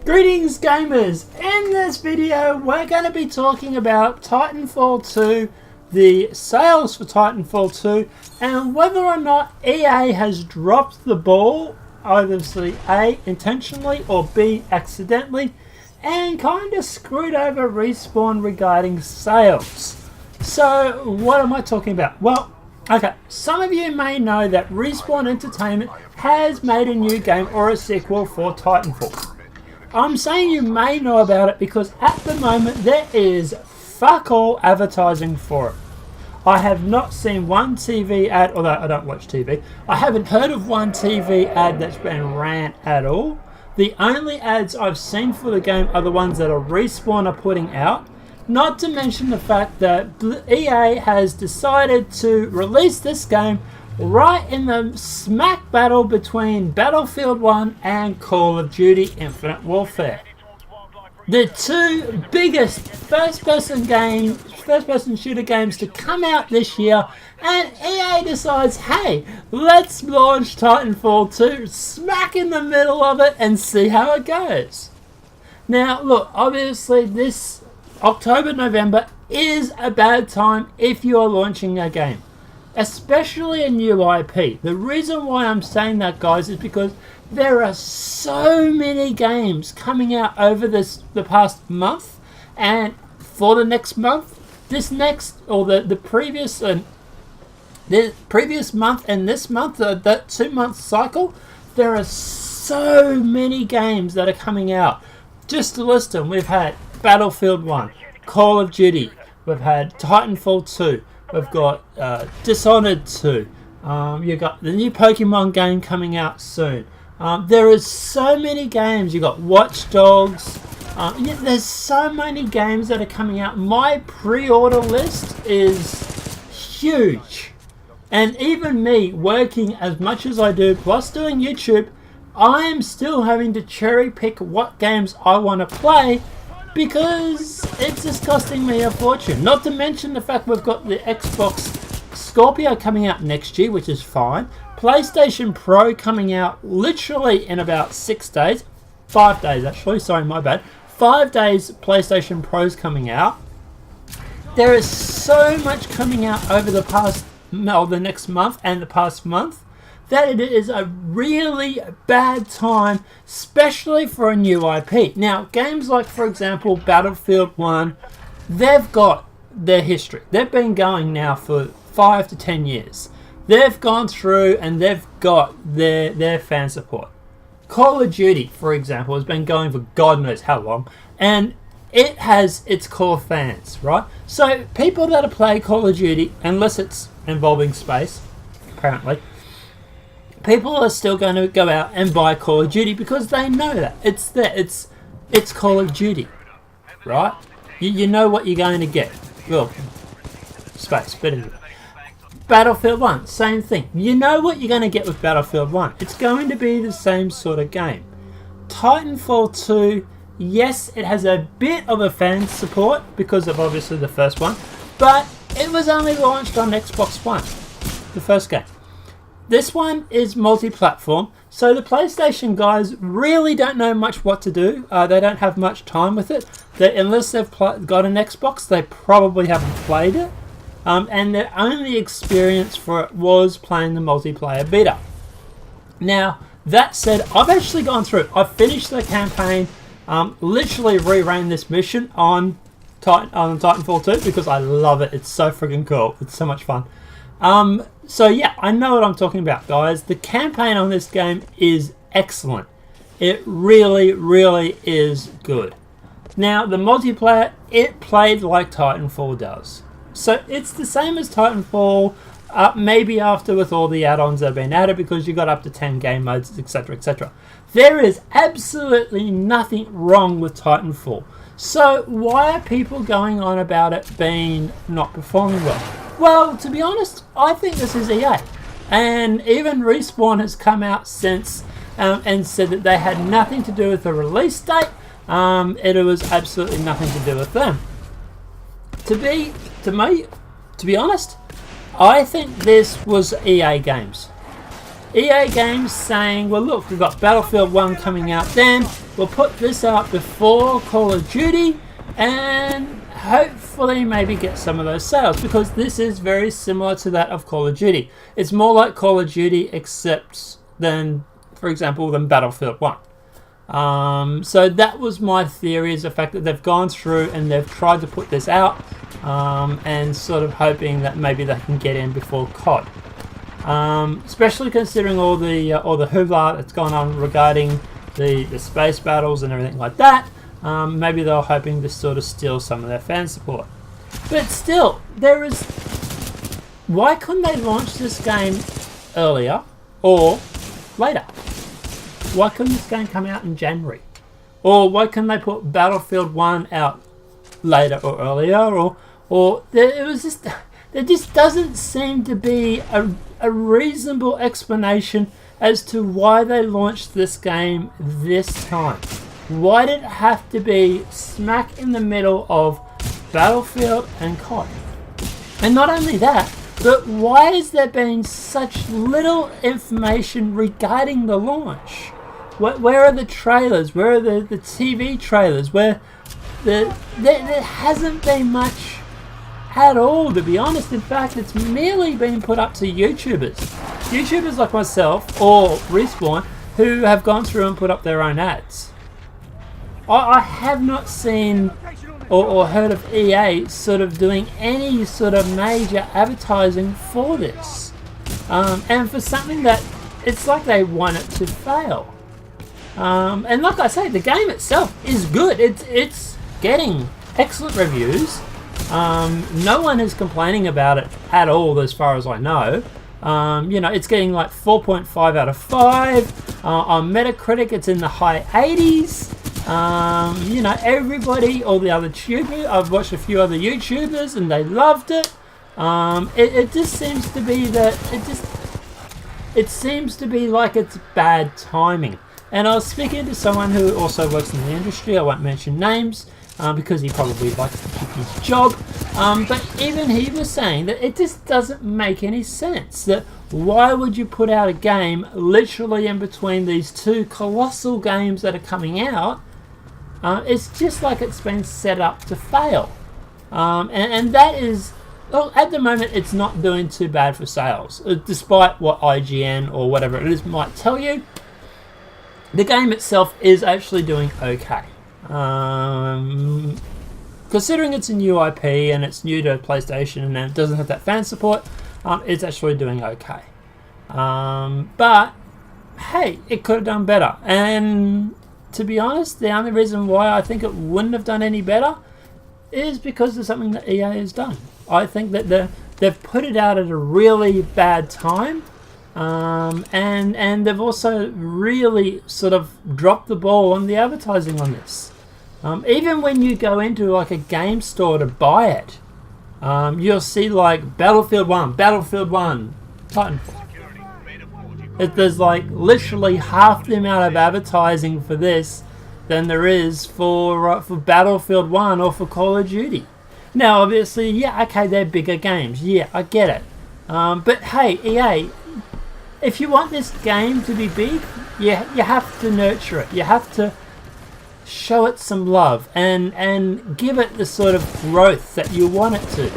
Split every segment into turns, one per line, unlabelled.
Greetings gamers! In this video we're going to be talking about Titanfall 2, the sales for Titanfall 2, and whether or not EA has dropped the ball, obviously A, intentionally, or B, accidentally, and kind of screwed over Respawn regarding sales. So what am I talking about? Well, okay, some of you may know that Respawn Entertainment has made a new game or a sequel for Titanfall. I'm saying you may know about it because at the moment there is fuck all advertising for it. I have not seen one TV ad, although I don't watch TV. I haven't heard of one TV ad that's been ran at all. The only ads I've seen for the game are the ones that are Respawn are putting out. Not to mention the fact that EA has decided to release this game right in the smack battle between Battlefield 1 and Call of Duty Infinite Warfare. The two biggest first-person shooter games to come out this year, and EA decides, hey, let's launch Titanfall 2 smack in the middle of it and see how it goes. Now, look, obviously this October, November is a bad time if you are launching a game, especially a new IP. The reason why I'm saying that, guys, is because there are so many games coming out over the past month, and for the next month, the previous month and this month, that 2 month cycle, there are so many games that are coming out. Just to list them, we've had Battlefield 1, Call of Duty, we've had Titanfall 2, we've got Dishonored 2, you've got the new Pokemon game coming out soon. There is so many games. You've got Watch Dogs. There's so many games that are coming out. My pre-order list is huge. And even me, working as much as I do, plus doing YouTube, I am still having to cherry pick what games I want to play because it's just costing me a fortune. Not to mention the fact we've got the Xbox Scorpio coming out next year, which is fine. PlayStation Pro coming out literally in about 6 days. 5 days actually, sorry, my bad. 5 days PlayStation Pro's coming out. There is so much coming out over the next month and the past month that it is a really bad time, especially for a new IP. Now, games like, for example, Battlefield 1, they've got their history. They've been going now for 5 to 10 years. They've gone through and they've got their fan support. Call of Duty, for example, has been going for God knows how long, and it has its core fans, right? So people that play Call of Duty, unless it's involving space, apparently, people are still going to go out and buy Call of Duty because they know that it's there. It's Call of Duty, right? You know what you're going to get. Well, space, but anyway. Battlefield 1, same thing. You know what you're going to get with Battlefield 1. It's going to be the same sort of game. Titanfall 2, yes, it has a bit of a fan support because of obviously the first one, but it was only launched on Xbox One, the first game. This one is multi-platform, so the PlayStation guys really don't know much what to do. They don't have much time with it. Unless they've got an Xbox, they probably haven't played it. And their only experience for it was playing the multiplayer beta. Now, that said, I've actually gone through. I've finished the campaign, literally reran this mission on Titanfall 2 because I love it. It's so freaking cool. It's so much fun. So yeah, I know what I'm talking about, guys. The campaign on this game is excellent. It really, really is good. Now, the multiplayer, it played like Titanfall does. So it's the same as Titanfall, maybe after with all the add-ons that have been added because you got up to 10 game modes, etc, etc. There is absolutely nothing wrong with Titanfall. So why are people going on about it being not performing well? Well, to be honest, I think this is EA. And even Respawn has come out since and said that they had nothing to do with the release date. It was absolutely nothing to do with them. To be honest, I think this was EA Games. EA Games saying, well look, we've got Battlefield 1 coming out then, we'll put this out before Call of Duty, and hopefully maybe get some of those sales, because this is very similar to that of Call of Duty. It's more like Call of Duty except than, for example, than Battlefield 1. So that was my theory, is the fact that they've gone through and they've tried to put this out, and sort of hoping that maybe they can get in before COD. Especially considering all the hoopla that's gone on regarding the space battles and everything like that. Maybe they're hoping to sort of steal some of their fan support. But still, why couldn't they launch this game earlier or later? Why couldn't this game come out in January? Or why couldn't they put Battlefield 1 out later or earlier? Or there just doesn't seem to be a reasonable explanation as to why they launched this game this time. Why did it have to be smack in the middle of Battlefield and COD? And not only that, but why has there been such little information regarding the launch? Where are the trailers? Where are the TV trailers? Where there hasn't been much at all, to be honest. In fact, it's merely been put up to YouTubers. YouTubers like myself or Respawn, who have gone through and put up their own ads. I have not seen or heard of EA sort of doing any sort of major advertising for this. And for something that it's like they want it to fail. And like I say, the game itself is good. It's getting excellent reviews. No one is complaining about it at all, as far as I know. It's getting like 4.5 out of 5. On Metacritic, it's in the high 80s. Everybody, all the other YouTubers, I've watched a few other YouTubers and they loved it. It just seems to be that it seems to be like it's bad timing. And I was speaking to someone who also works in the industry. I won't mention names because he probably likes to keep his job. But even he was saying that it just doesn't make any sense. That why would you put out a game literally in between these two colossal games that are coming out? It's just like it's been set up to fail. And that is, well, at the moment it's not doing too bad for sales. Despite what IGN or whatever it is might tell you, the game itself is actually doing okay. Considering it's a new IP and it's new to PlayStation and it doesn't have that fan support, it's actually doing okay. But hey, it could have done better. And to be honest, the only reason why I think it wouldn't have done any better is because of something that EA has done. I think that they've put it out at a really bad time. And they've also really sort of dropped the ball on the advertising on this. Even when you go into like a game store to buy it, you'll see like Battlefield 1, Titanfall. There's like literally half the amount of advertising for this than there is for Battlefield 1 or for Call of Duty. Now obviously, yeah, okay, they're bigger games. Yeah, I get it. But hey, EA, if you want this game to be big, you have to nurture it. You have to show it some love and give it the sort of growth that you want it to.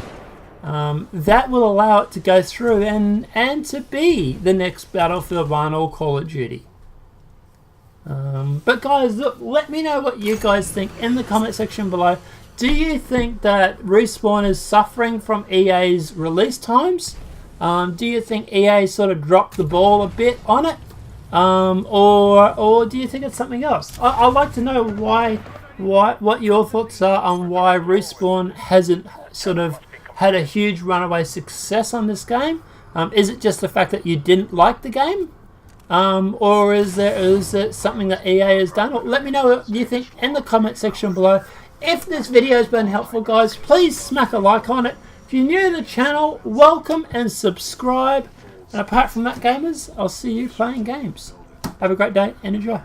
That will allow it to go through and to be the next Battlefield 1 or Call of Duty. But guys, look, let me know what you guys think in the comment section below. Do you think that Respawn is suffering from EA's release times? Do you think EA sort of dropped the ball a bit on it? Or do you think it's something else? I'd like to know what your thoughts are on why Respawn hasn't sort of had a huge runaway success on this game. Is it just the fact that you didn't like the game? Or is there something that EA has done? Let me know what you think in the comment section below. If this video has been helpful, guys, please smack a like on it. If you're new to the channel, welcome and subscribe. And apart from that, gamers, I'll see you playing games. Have a great day and enjoy.